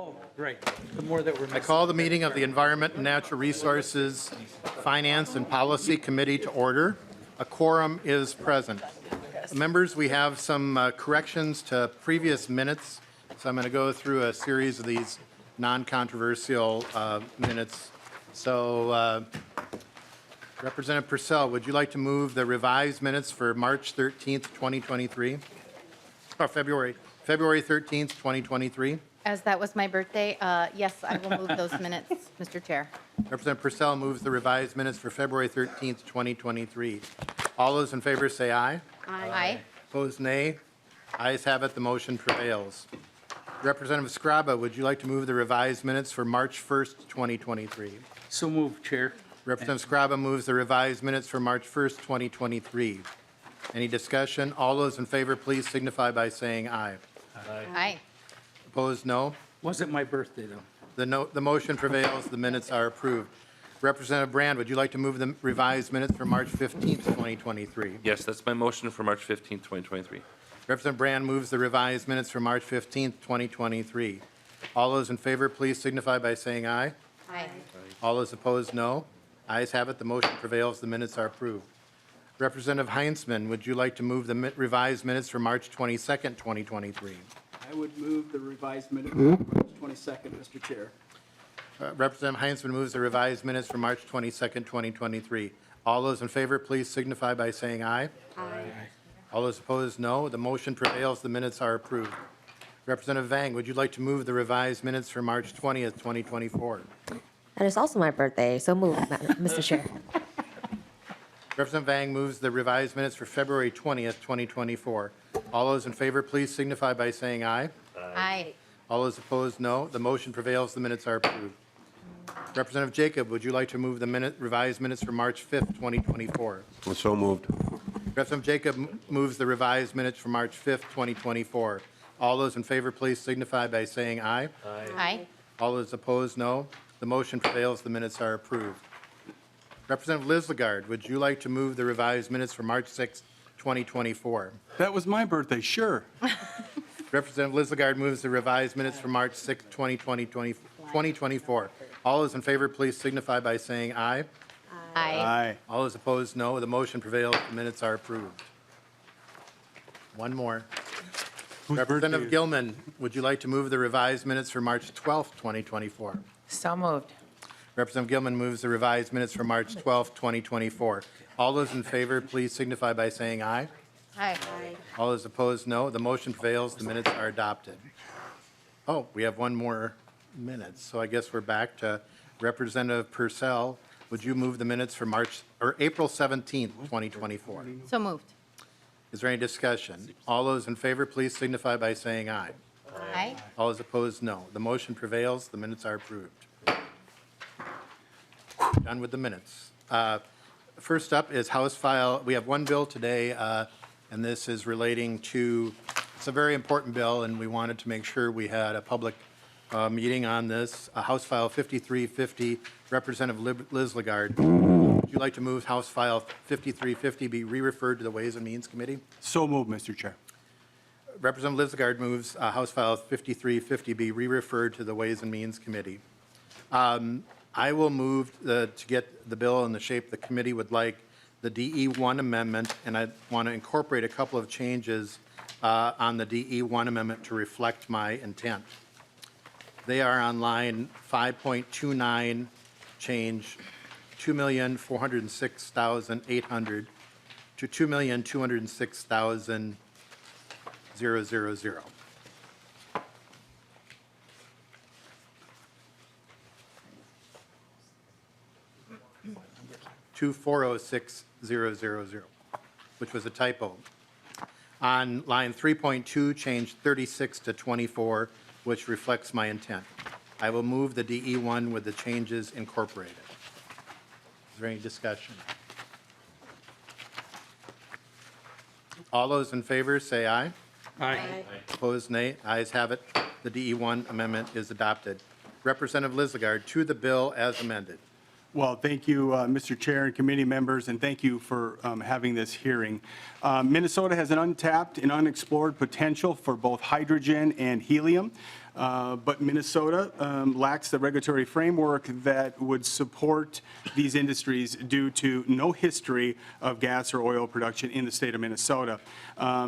Oh, great. The more that we're I missing. call the meeting of the Environment and Natural Resources Finance and Policy Committee to order. A quorum is present. Members, we have some corrections to previous minutes, so I'm going to go through a series of these non-controversial minutes. So, Representative Purcell, would you like to move the revised minutes for March 13th, 2023? Or February 13th, 2023? As that was my birthday, yes, I will move those minutes, Mr. Chair. Representative Purcell moves the revised minutes for February 13th, 2023. All those in favor say aye. Aye. Opposed, nay. Ayes have it, the motion prevails. Representative Scraba, would you like to move the revised minutes for March 1st, 2023? So moved, Chair. Representative Scraba moves the revised minutes for March 1st, 2023. Any discussion? All those in favor, please signify by saying aye. Aye. Opposed, no. Wasn't my birthday, though. The motion prevails, the minutes are approved. Representative Brand, would you like to move the revised minutes for March 15th, 2023? Yes, that's my motion for March 15th, 2023. Representative Brand moves the revised minutes for March 15th, 2023. All those in favor, please signify by saying aye. Aye. All those opposed, no. Ayes have it, the motion prevails, the minutes are approved. Representative Heinzman, would you like to move the revised minutes for March 22nd, 2023? I would move the revised minutes for March 22nd, Mr. Chair. Representative Heinzman moves the revised minutes for March 22nd, 2023. All those in favor, please signify by saying aye. Aye. All those opposed, no. The motion prevails, the minutes are approved. Representative Vang, would you like to move the revised minutes for March 20th, 2024? That is also my birthday, so move, Mr. Chair. Representative Vang moves the revised minutes for February 20th, 2024. All those in favor, please signify by saying aye. Aye. All those opposed, no. The motion prevails, the minutes are approved. Representative Jacob, would you like to move the revised minutes for March 5th, 2024? So moved. Representative Jacob moves the revised minutes for March 5th, 2024. All those in favor, please signify by saying aye. Aye. All those opposed, no. The motion prevails, the minutes are approved. Representative Lislegard, would you like to move the revised minutes for March 6th, 2024? That was my birthday, sure. Representative Lislegard moves the revised minutes for March 6th, 2024. All those in favor, please signify by saying aye. Aye. All those opposed, no. The motion prevails, the minutes are approved. One more. Representative Gilman, would you like to move the revised minutes for March 12th, 2024? So moved. Representative Gilman moves the revised minutes for March 12th, 2024. All those in favor, please signify by saying aye. Aye. All those opposed, no. The motion prevails, the minutes are adopted. Oh, we have one more minute, so I guess we're back to Representative Purcell. Would you move the minutes for April 17th, 2024? So moved. Is there any discussion? All those in favor, please signify by saying aye. Aye. All those opposed, no. The motion prevails, the minutes are approved. Done with the minutes. First up is House File. We have one bill today, and this is relating to, it's a very important bill, and we wanted to make sure we had a public meeting on this. House File 5350, Representative Lislegard. Would you like to move House File 5350 be re-referred to the Ways and Means Committee? So moved, Mr. Chair. Representative Lislegard moves House File 5350 be re-referred to the Ways and Means Committee. I will move to get the bill in the shape the committee would like, the DE1 amendment, and I want to incorporate a couple of changes on the DE1 amendment to reflect my intent. They are on line 5.29, change 2,406,800 to 2,206,000. 2,406,000, which was a typo. On line 3.2, change 36 to 24, which reflects my intent. I will move the DE1 with the changes incorporated. Is there any discussion? All those in favor say aye. Aye. Opposed, nay. Ayes have it. The DE1 amendment is adopted. Representative Lislegard, to the bill as amended. Well, thank you, Mr. Chair and committee members, and thank you for having this hearing. Minnesota has an untapped and unexplored potential for both hydrogen and helium. But Minnesota lacks the regulatory framework that would support these industries due to no history of gas or oil production in the state of Minnesota.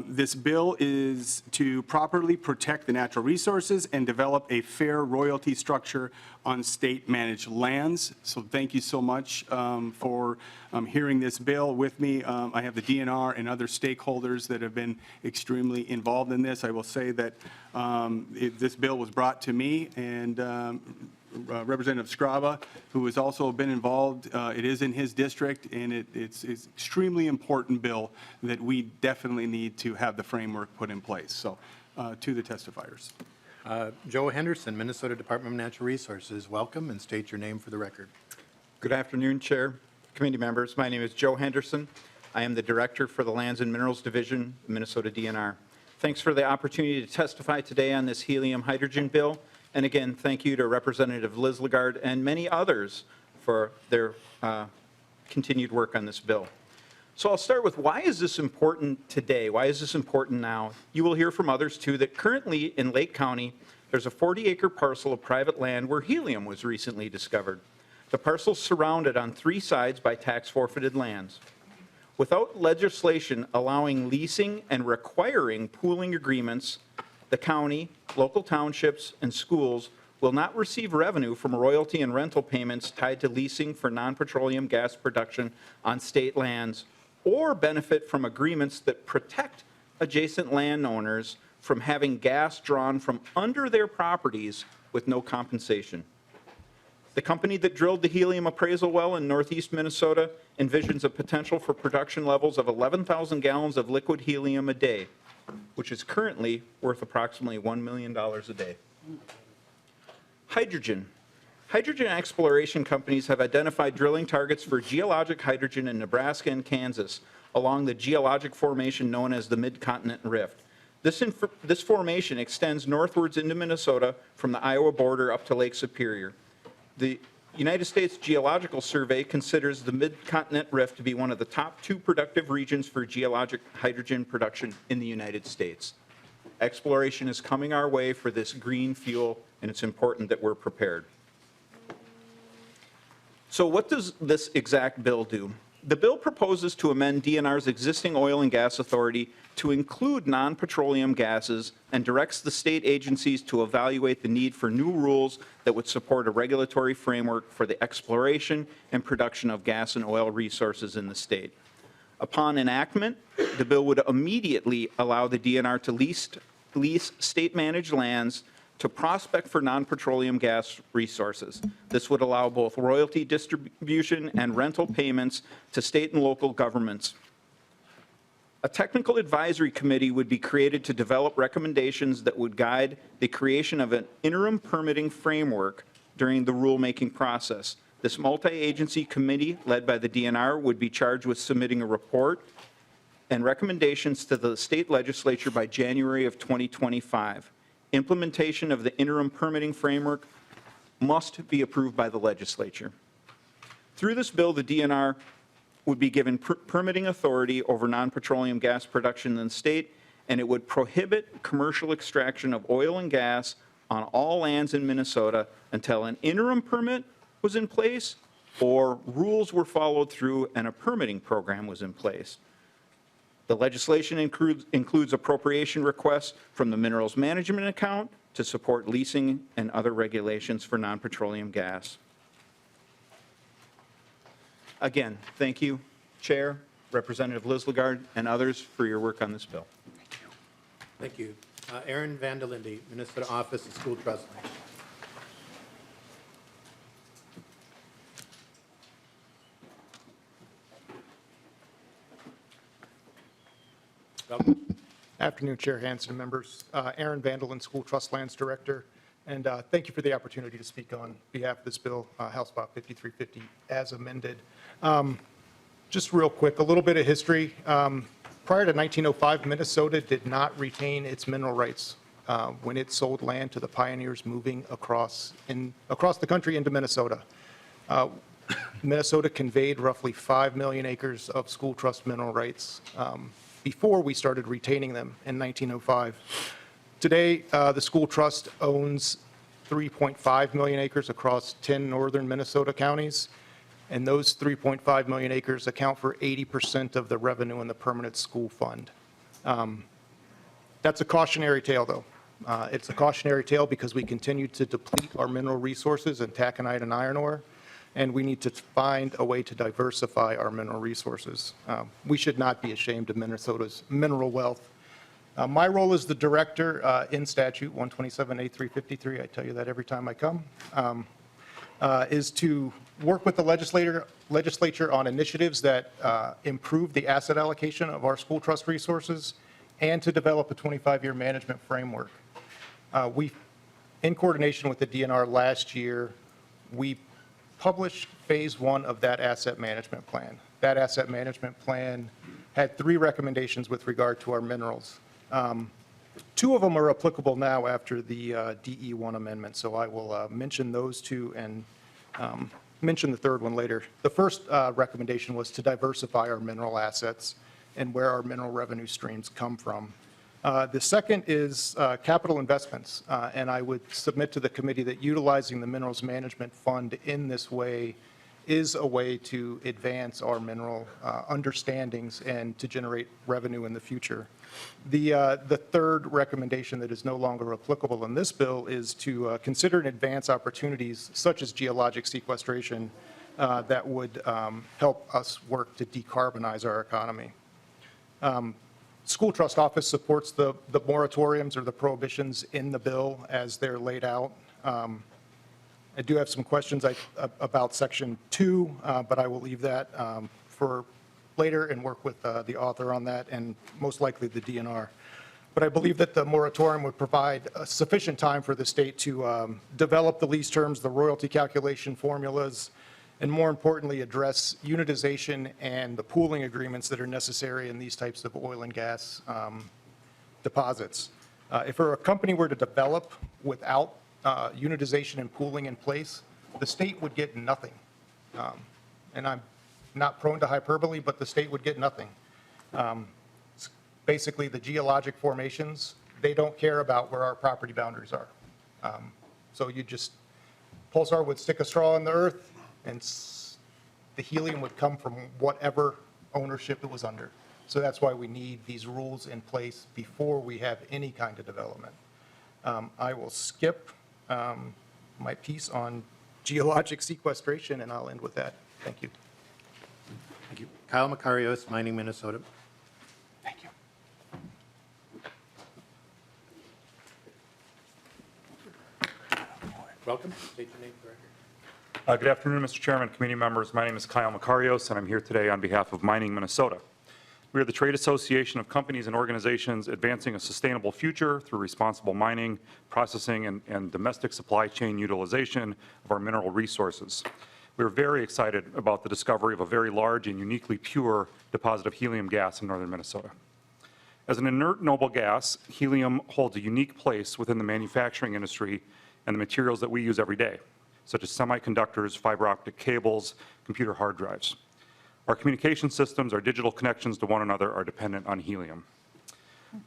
This bill is to properly protect the natural resources and develop a fair royalty structure on state-managed lands. So thank you so much for hearing this bill with me. I have the DNR and other stakeholders that have been extremely involved in this. I will say that this bill was brought to me, and Representative Scraba, who has also been involved, it is in his district, and it's extremely important bill that we definitely need to have the framework put in place. So to the testifiers. Joe Henderson, Minnesota Department of Natural Resources, welcome, and state your name for the record. Good afternoon, Chair, committee members. My name is Joe Henderson. I am the Director for the Lands and Minerals Division, Minnesota DNR. Thanks for the opportunity to testify today on this helium hydrogen bill. And again, thank you to Representative Lislegard and many others for their continued work on this bill. So I'll start with, why is this important today? Why is this important now? You will hear from others too that currently in Lake County, there's a 40-acre parcel of private land where helium was recently discovered. The parcel's surrounded on 3 sides by tax-forfeited lands. Without legislation allowing leasing and requiring pooling agreements, the county, local townships, and schools will not receive revenue from royalty and rental payments tied to leasing for non-petroleum gas production on state lands, or benefit from agreements that protect adjacent landowners from having gas drawn from under their properties with no compensation. The company that drilled the helium appraisal well in northeast Minnesota envisions a potential for production levels of 11,000 gallons of liquid helium a day, which is currently worth approximately $1 million a day. Hydrogen. Hydrogen exploration companies have identified drilling targets for geologic hydrogen in Nebraska and Kansas along the geologic formation known as the Mid-Continent Rift. This formation extends northwards into Minnesota from the Iowa border up to Lake Superior. The United States Geological Survey considers the Mid-Continent Rift to be one of the top 2 productive regions for geologic hydrogen production in the United States. Exploration is coming our way for this green fuel, and it's important that we're prepared. So what does this exact bill do? The bill proposes to amend DNR's existing oil and gas authority to include non-petroleum gases and directs the state agencies to evaluate the need for new rules that would support a regulatory framework for the exploration and production of gas and oil resources in the state. Upon enactment, the bill would immediately allow the DNR to lease state-managed lands to prospect for non-petroleum gas resources. This would allow both royalty distribution and rental payments to state and local governments. A technical advisory committee would be created to develop recommendations that would guide the creation of an interim permitting framework during the rulemaking process. This multi-agency committee, led by the DNR, would be charged with submitting a report and recommendations to the state legislature by January of 2025. Implementation of the interim permitting framework must be approved by the legislature. Through this bill, the DNR would be given permitting authority over non-petroleum gas production in the state, and it would prohibit commercial extraction of oil and gas on all lands in Minnesota until an interim permit was in place or rules were followed through and a permitting program was in place. The legislation includes appropriation requests from the Minerals Management Account to support leasing and other regulations for non-petroleum gas. Again, thank you, Chair, Representative Lislegard, and others for your work on this bill. Thank you. Aaron Vandelinde, Minnesota Office of School Trust Lands. Afternoon, Chair Hansen and members. Aaron Vandelinde, School Trust Lands Director, and thank you for the opportunity to speak on behalf of this bill, House File 5350, as amended. Just real quick, a little bit of history. Prior to 1905, Minnesota did not retain its mineral rights when it sold land to the pioneers moving across the country into Minnesota. Minnesota conveyed roughly 5 million acres of school trust mineral rights before we started retaining them in 1905. Today, the school trust owns 3.5 million acres across 10 northern Minnesota counties, and those 3.5 million acres account for 80% of the revenue in the permanent school fund. That's a cautionary tale, though. It's a cautionary tale because we continue to deplete our mineral resources in taconite and iron ore, and we need to find a way to diversify our mineral resources. We should not be ashamed of Minnesota's mineral wealth. My role as the director in statute 127A353, I tell you that every time I come, is to work with the legislature on initiatives that improve the asset allocation of our school trust resources and to develop a 25-year management framework. In coordination with the DNR last year, we published phase 1 of that asset management plan. That asset management plan had 3 recommendations with regard to our minerals. 2 of them are applicable now after the DE1 amendment, so I will mention those 2 and mention the 3rd one later. The first recommendation was to diversify our mineral assets and where our mineral revenue streams come from. The second is capital investments, and I would submit to the committee that utilizing the Minerals Management Fund in this way is a way to advance our mineral understandings and to generate revenue in the future. The third recommendation that is no longer applicable in this bill is to consider and advance opportunities such as geologic sequestration that would help us work to decarbonize our economy. School Trust Office supports the moratoriums or the prohibitions in the bill as they're laid out. I do have some questions about Section 2, but I will leave that for later and work with the author on that and most likely the DNR. But I believe that the moratorium would provide sufficient time for the state to develop the lease terms, the royalty calculation formulas, and more importantly, address unitization and the pooling agreements that are necessary in these types of oil and gas deposits. If a company were to develop without unitization and pooling in place, the state would get nothing. And I'm not prone to hyperbole, but the state would get nothing. Basically, the geologic formations, they don't care about where our property boundaries are. So you just, Pulsar would stick a straw in the earth, and the helium would come from whatever ownership it was under. So that's why we need these rules in place before we have any kind of development. I will skip my piece on geologic sequestration, and I'll end with that. Thank you. Thank you. Kyle Macarios, Mining Minnesota. Thank you. Welcome. State your name for the record. Good afternoon, Mr. Chairman, committee members. My name is Kyle Macarios, and I'm here today on behalf of Mining Minnesota. We are the trade association of companies and organizations advancing a sustainable future through responsible mining, processing, and domestic supply chain utilization of our mineral resources. We are very excited about the discovery of a very large and uniquely pure deposit of helium gas in northern Minnesota. As an inert noble gas, helium holds a unique place within the manufacturing industry and the materials that we use every day, such as semiconductors, fiber optic cables, computer hard drives. Our communication systems, our digital connections to one another are dependent on helium.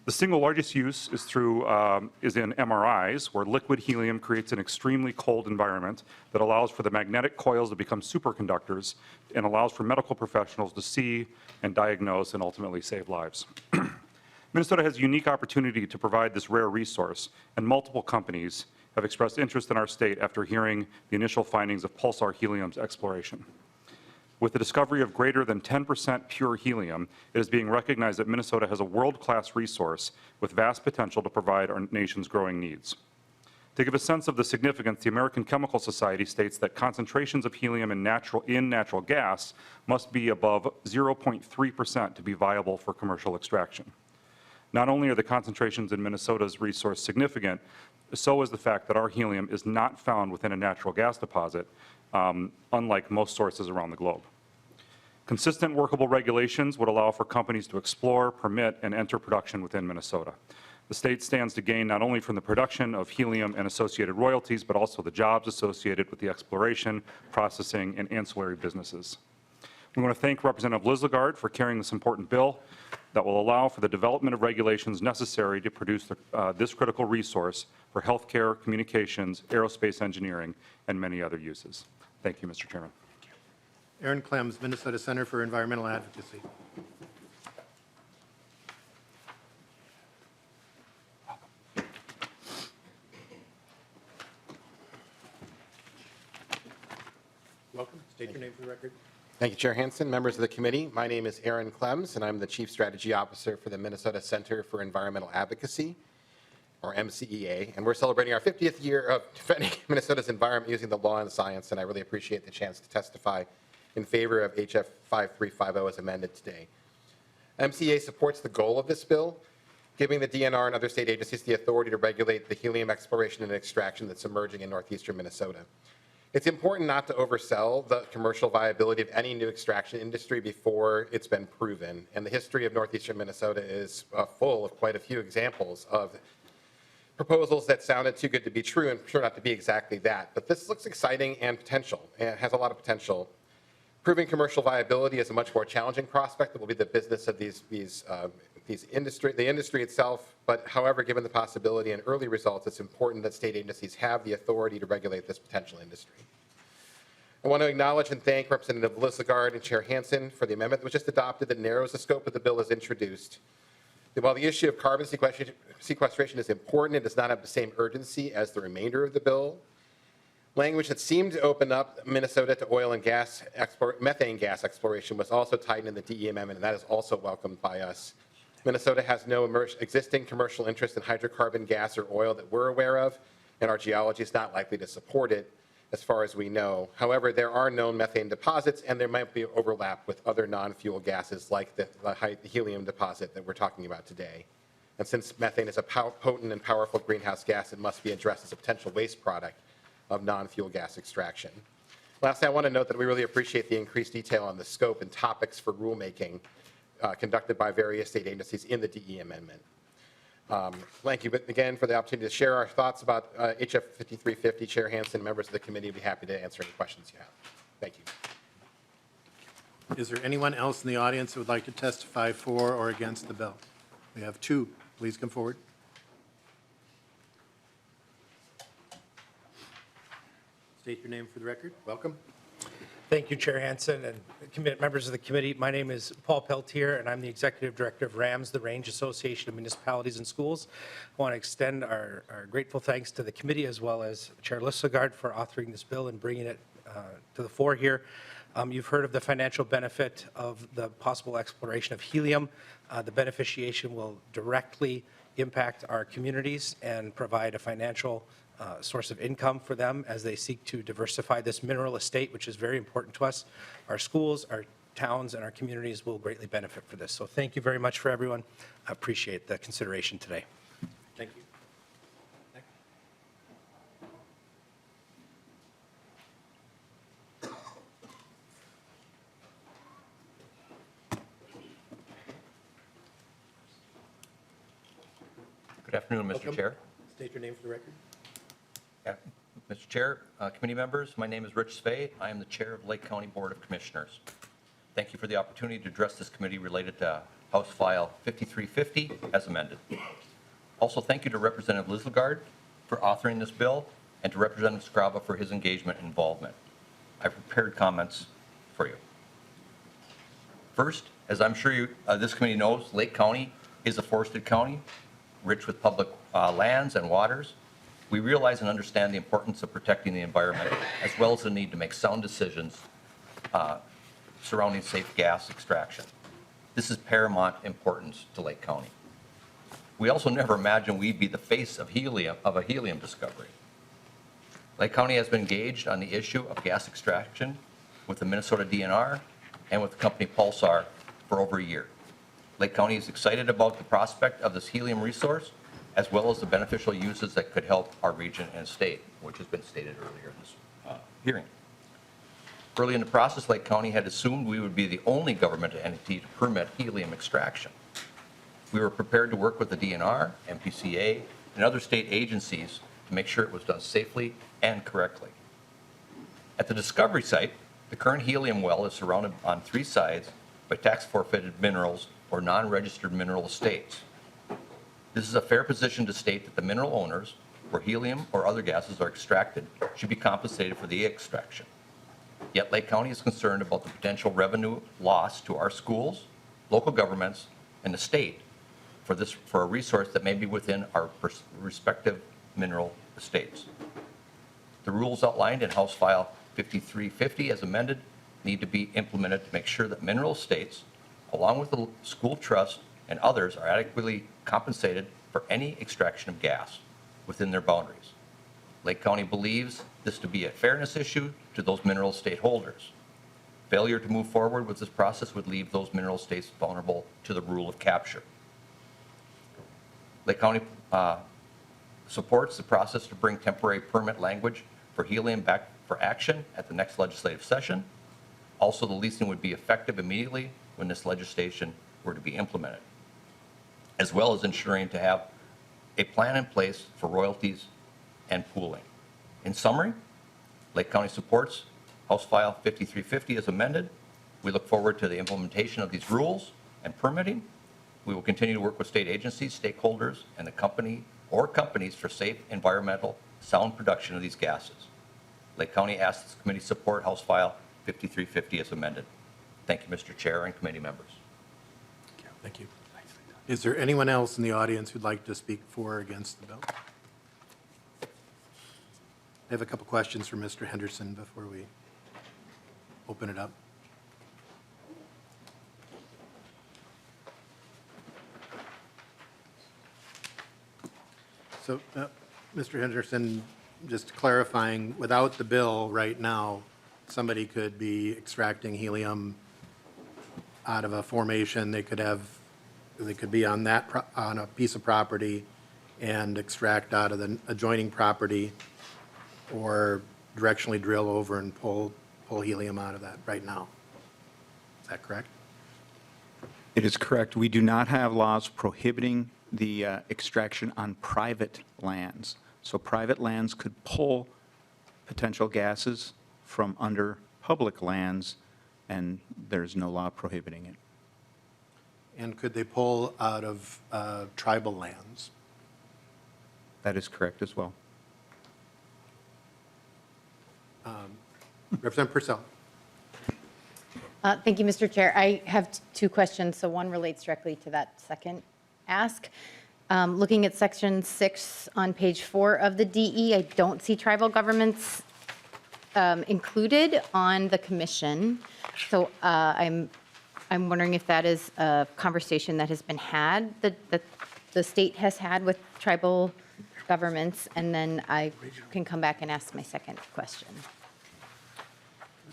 The single largest use is in MRIs, where liquid helium creates an extremely cold environment that allows for the magnetic coils to become superconductors and allows for medical professionals to see and diagnose and ultimately save lives. Minnesota has a unique opportunity to provide this rare resource, and multiple companies have expressed interest in our state after hearing the initial findings of pulsar helium's exploration. With the discovery of greater than 10% pure helium, it is being recognized that Minnesota has a world-class resource with vast potential to provide our nation's growing needs. To give a sense of the significance, the American Chemical Society states that concentrations of helium in natural gas must be above 0.3% to be viable for commercial extraction. Not only are the concentrations in Minnesota's resource significant, so is the fact that our helium is not found within a natural gas deposit, unlike most sources around the globe. Consistent workable regulations would allow for companies to explore, permit, and enter production within Minnesota. The state stands to gain not only from the production of helium and associated royalties, but also the jobs associated with the exploration, processing, and ancillary businesses. We want to thank Representative Lislegard for carrying this important bill. that will allow for the development of regulations necessary to produce this critical resource for healthcare, communications, aerospace engineering, and many other uses. Thank you, Mr. Chairman. Aaron Clems, Minnesota Center for Environmental Advocacy. Welcome. State your name for the record. Thank you, Chair Hansen, members of the committee. My name is Aaron Clems, and I'm the Chief Strategy Officer for the Minnesota Center for Environmental Advocacy, or MCEA, and we're celebrating our 50th year of defending Minnesota's environment using the law and science, and I really appreciate the chance to testify in favor of HF 5350 as amended today. MCEA supports the goal of this bill, giving the DNR and other state agencies the authority to regulate the helium exploration and extraction that's emerging in northeastern Minnesota. It's important not to oversell the commercial viability of any new extraction industry before it's been proven. And the history of northeastern Minnesota is full of quite a few examples of proposals that sounded too good to be true and turned out to be exactly that. But this looks exciting and potential, and has a lot of potential. Proving commercial viability is a much more challenging prospect that will be the business of the industry itself. But however, given the possibility and early results, it's important that state agencies have the authority to regulate this potential industry. I want to acknowledge and thank Representative Lislegard and Chair Hansen for the amendment that was just adopted that narrows the scope of the bill as introduced. While the issue of carbon sequestration is important, it does not have the same urgency as the remainder of the bill. Language that seemed to open up Minnesota to oil and gas methane gas exploration was also tightened in the DE amendment, and that is also welcomed by us. Minnesota has no existing commercial interest in hydrocarbon gas or oil that we're aware of, and our geology is not likely to support it as far as we know. However, there are known methane deposits, and there might be overlap with other non-fuel gases like the helium deposit that we're talking about today. And since methane is a potent and powerful greenhouse gas, it must be addressed as a potential waste product of non-fuel gas extraction. Lastly, I want to note that we really appreciate the increased detail on the scope and topics for rulemaking conducted by various state agencies in the DE amendment. Thank you again for the opportunity to share our thoughts about HF 5350. Chair Hansen, members of the committee, will be happy to answer any questions you have. Thank you. Is there anyone else in the audience who would like to testify for or against the bill? We have two. Please come forward. State your name for the record. Welcome. Thank you, Chair Hansen and members of the committee. My name is Paul Peltier, and I'm the Executive Director of RAMS, the Range Association of Municipalities and Schools. I want to extend our grateful thanks to the committee as well as Chair Lislegard for authoring this bill and bringing it to the fore here. You've heard of the financial benefit of the possible exploration of helium. The beneficiation will directly impact our communities and provide a financial source of income for them as they seek to diversify this mineral estate, which is very important to us. Our schools, our towns, and our communities will greatly benefit for this. So thank you very much for everyone. I appreciate the consideration today. Thank you. Good afternoon, Mr. Welcome. Chair. State your name for the record. Yeah. Mr. Chair, committee members, my name is Rich Svay. I am the Chair of Lake County Board of Commissioners. Thank you for the opportunity to address this committee related to House File 5350 as amended. Also, thank you to Representative Lislegard for authoring this bill and to Representative Scraba for his engagement and involvement. I prepared comments for you. First, as I'm sure this committee knows, Lake County is a forested county, rich with public lands and waters. We realize and understand the importance of protecting the environment, as well as the need to make sound decisions surrounding safe gas extraction. This is paramount importance to Lake County. We also never imagined we'd be the face of a helium discovery. Lake County has been engaged on the issue of gas extraction with the Minnesota DNR and with the company Pulsar for over a year. Lake County is excited about the prospect of this helium resource, as well as the beneficial uses that could help our region and state, which has been stated earlier in this hearing. Early in the process, Lake County had assumed we would be the only government entity to permit helium extraction. We were prepared to work with the DNR, MPCA, and other state agencies to make sure it was done safely and correctly. At the discovery site, the current helium well is surrounded on three sides by tax forfeited minerals or non-registered mineral estates. This is a fair position to state that the mineral owners, where helium or other gases are extracted, should be compensated for the extraction. Yet Lake County is concerned about the potential revenue loss to our schools, local governments, and the state for a resource that may be within our respective mineral estates. The rules outlined in House File 5350 as amended need to be implemented to make sure that mineral estates, along with the school trust and others, are adequately compensated for any extraction of gas within their boundaries. Lake County believes this to be a fairness issue to those mineral estate holders. Failure to move forward with this process would leave those mineral estates vulnerable to the rule of capture. Lake County supports the process to bring temporary permit language for helium back for action at the next legislative session. Also, the leasing would be effective immediately when this legislation were to be implemented, as well as ensuring to have a plan in place for royalties and pooling. In summary, Lake County supports House File 5350 as amended. We look forward to the implementation of these rules and permitting. We will continue to work with state agencies, stakeholders, and the company or companies for safe, environmental, sound production of these gases. Lake County asks this committee support House File 5350 as amended. Thank you, Mr. Chair and committee members. Thank you. Is there anyone else in the audience who'd like to speak for or against the bill? I have a couple questions for Mr. Henderson before we open it up. So, Mr. Henderson, just clarifying, without the bill right now, somebody could be extracting helium out of a formation. They could be on on a piece of property and extract out of the adjoining property, or directionally drill over and pull helium out of that right now. Is that correct? It is correct. We do not have laws prohibiting the extraction on private lands. So private lands could pull potential gases from under public lands, and there's no law prohibiting it. And could they pull out of tribal lands? That is correct as well. Representative Purcell. Thank you, Mr. Chair. I have two questions. So one relates directly to that second ask. Looking at section 6 on page 4 of the DE, I don't see tribal governments included on the commission. So I'm wondering if that is a conversation that has been had, that the state has had with tribal governments, and then I can come back and ask my second question.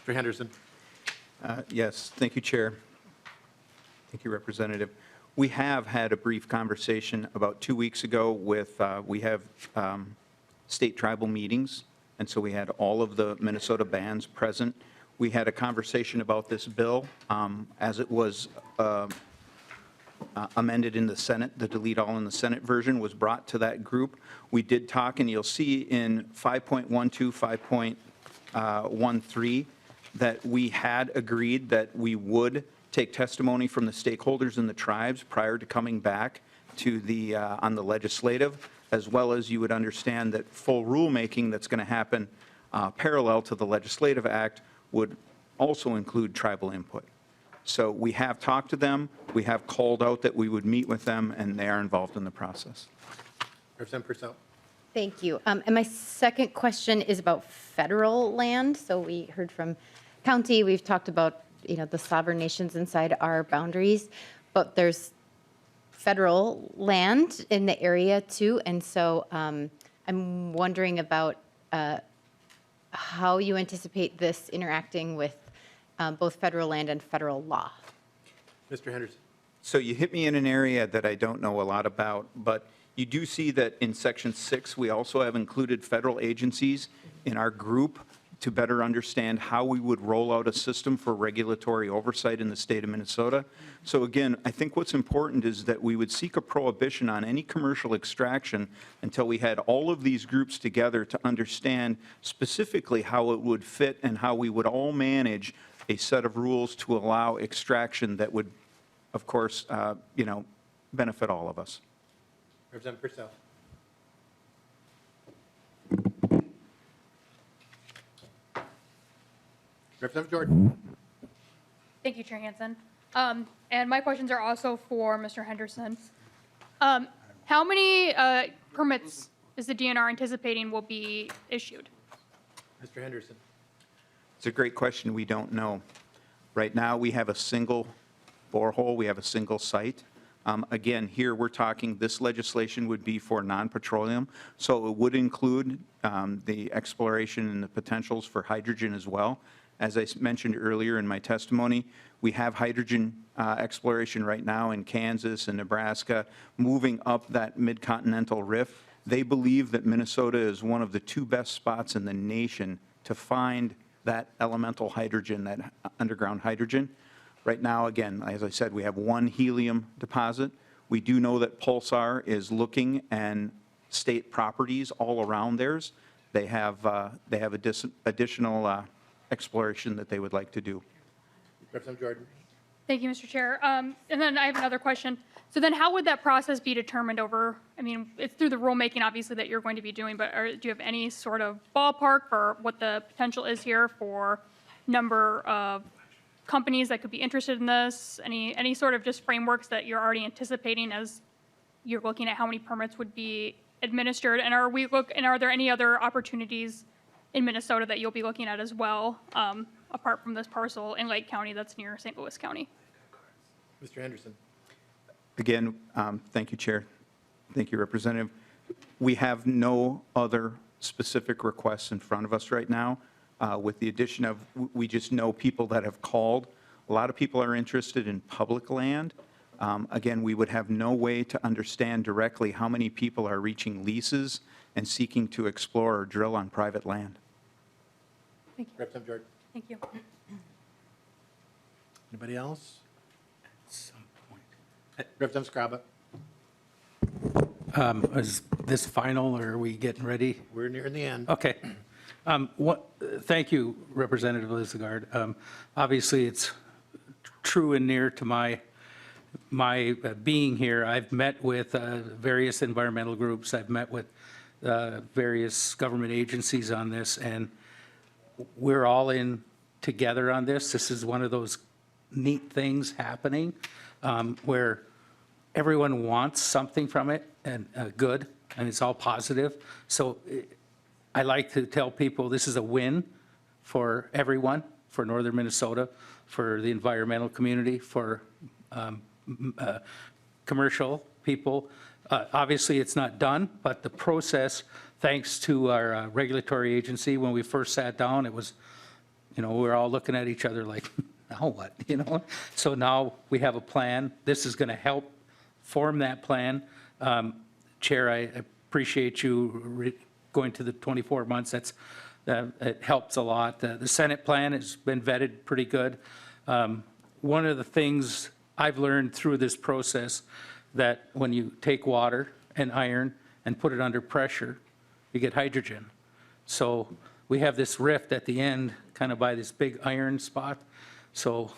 Mr. Henderson. Yes, thank you, Chair. Thank you, Representative. We have had a brief conversation about 2 weeks ago with, we have state tribal meetings, and so we had all of the Minnesota bands present. We had a conversation about this bill as it was amended in the Senate. The delete all in the Senate version was brought to that group. We did talk, and you'll see in 5.12, 5.13, that we had agreed that we would take testimony from the stakeholders and the tribes prior to coming back to the, on the legislative, as well as you would understand that full rulemaking that's going to happen parallel to the legislative act would also include tribal input. So we have talked to them, we have called out that we would meet with them, and they are involved in the process. Representative Purcell. Thank you. And my second question is about federal land. So we heard from county, we've talked about, you know, the sovereign nations inside our boundaries, but there's federal land in the area too. And so I'm wondering about how you anticipate this interacting with both federal land and federal law. Mr. Henderson. So you hit me in an area that I don't know a lot about, but you do see that in section 6, we also have included federal agencies in our group to better understand how we would roll out a system for regulatory oversight in the state of Minnesota. So again, I think what's important is that we would seek a prohibition on any commercial extraction until we had all of these groups together to understand specifically how it would fit and how we would all manage a set of rules to allow extraction that would of course, benefit all of us. Representative Purcell. Representative Jordan. Thank you, Chair Hansen. And my questions are also for Mr. Henderson. How many permits is the DNR anticipating will be issued? Mr. Henderson. It's a great question. We don't know. Right now, we have a single borehole. We have a single site. Again, here we're talking, this legislation would be for non-petroleum, so it would include the exploration and the potentials for hydrogen as well. As I mentioned earlier in my testimony, we have hydrogen exploration right now in Kansas and Nebraska, moving up that mid-continental rift. They believe that Minnesota is one of the 2 best spots in the nation to find that elemental hydrogen, that underground hydrogen. Right now, again, as I said, we have 1 helium deposit. We do know that Pulsar is looking and state properties all around theirs. They have additional exploration that they would like to do. Representative Jordan. Thank you, Mr. Chair. And then I have another question. So then how would that process be determined over, I mean, it's through the rulemaking, obviously, that you're going to be doing, but do you have any sort of ballpark for what the potential is here for number of companies that could be interested in this? Any sort of just frameworks that you're already anticipating as you're looking at how many permits would be administered? And are there any other opportunities in Minnesota that you'll be looking at as well, apart from this parcel in Lake County that's near St. Louis County? Mr. Henderson. Again, thank you, Chair. Thank you, Representative. We have no other specific requests in front of us right now. With the addition of, we just know people that have called. A lot of people are interested in public land. Again, we would have no way to understand directly how many people are reaching leases and seeking to explore or drill on private land. Thank you. Representative Jordan. Thank you. Anybody else? At some point. Representative Scraba. Is this final, or are we getting ready? We're nearing the end. Okay. Thank you, Representative Lislegard. Obviously, it's true and near to my being here. I've met with various environmental groups. I've met with various government agencies on this, and we're all in together on this. This is one of those neat things happening where everyone wants something from it, and good, and it's all positive. So I like to tell people this is a win for everyone, for northern Minnesota, for the environmental community, for commercial people. Obviously, it's not done, but the process, thanks to our regulatory agency, when we first sat down, it was, we were all looking at each other like, now what, So now we have a plan. This is going to help form that plan. Chair, I appreciate you going to the 24 months. It helps a lot. The Senate plan has been vetted pretty good. One of the things I've learned through this process, that when you take water and iron and put it under pressure, you get hydrogen. So we have this rift at the end, kind of by this big iron spot. So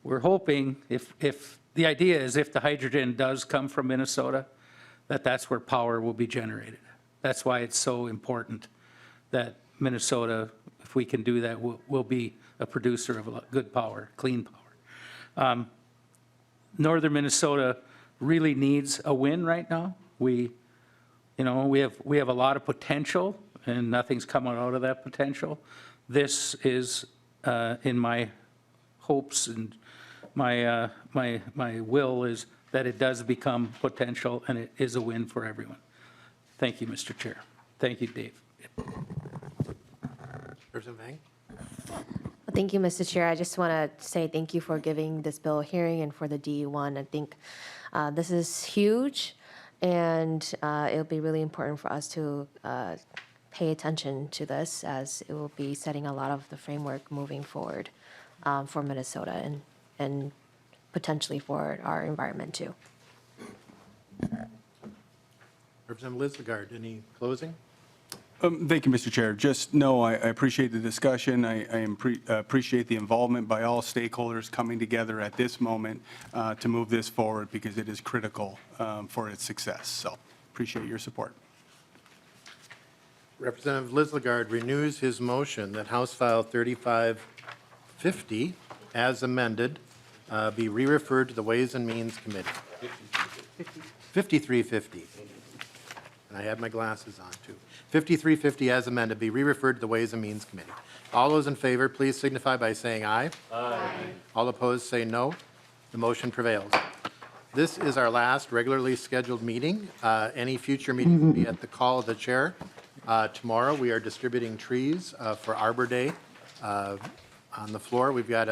we're hoping, if the idea is if the hydrogen does come from Minnesota, that's where power will be generated. That's why it's so important that Minnesota, if we can do that, will be a producer of good power, clean power. Northern Minnesota really needs a win right now. We have a lot of potential, and nothing's coming out of that potential. This is in my hopes and my will is that it does become potential, and it is a win for everyone. Thank you, Mr. Chair. Thank you, Dave. Representative Vang. Thank you, Mr. Chair. I just want to say thank you for giving this bill a hearing and for the DE1. I think this is huge, and it'll be really important for us to pay attention to this, as it will be setting a lot of the framework moving forward for Minnesota and potentially for our environment too. Representative Lislegard, any closing? Thank you, Mr. Chair. Just know I appreciate the discussion. I appreciate the involvement by all stakeholders coming together at this moment to move this forward because it is critical for its success. So appreciate your support. Representative Lislegard renews his motion that House File 3550, as amended, be re-referred to the Ways and Means Committee. 5350. And I had my glasses on, too. 5350, as amended, be re-referred to the Ways and Means Committee. All those in favor, please signify by saying aye. Aye. All opposed, say no. The motion prevails. This is our last regularly scheduled meeting. Any future meeting will be at the call of the chair. Tomorrow, we are distributing trees for Arbor Day. On the floor, we've got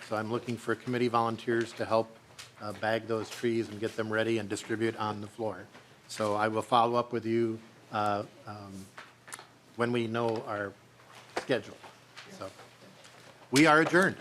so I'm looking for committee volunteers to help bag those trees and get them ready and distribute on the floor. So I will follow up with you when we know our schedule. So we are adjourned.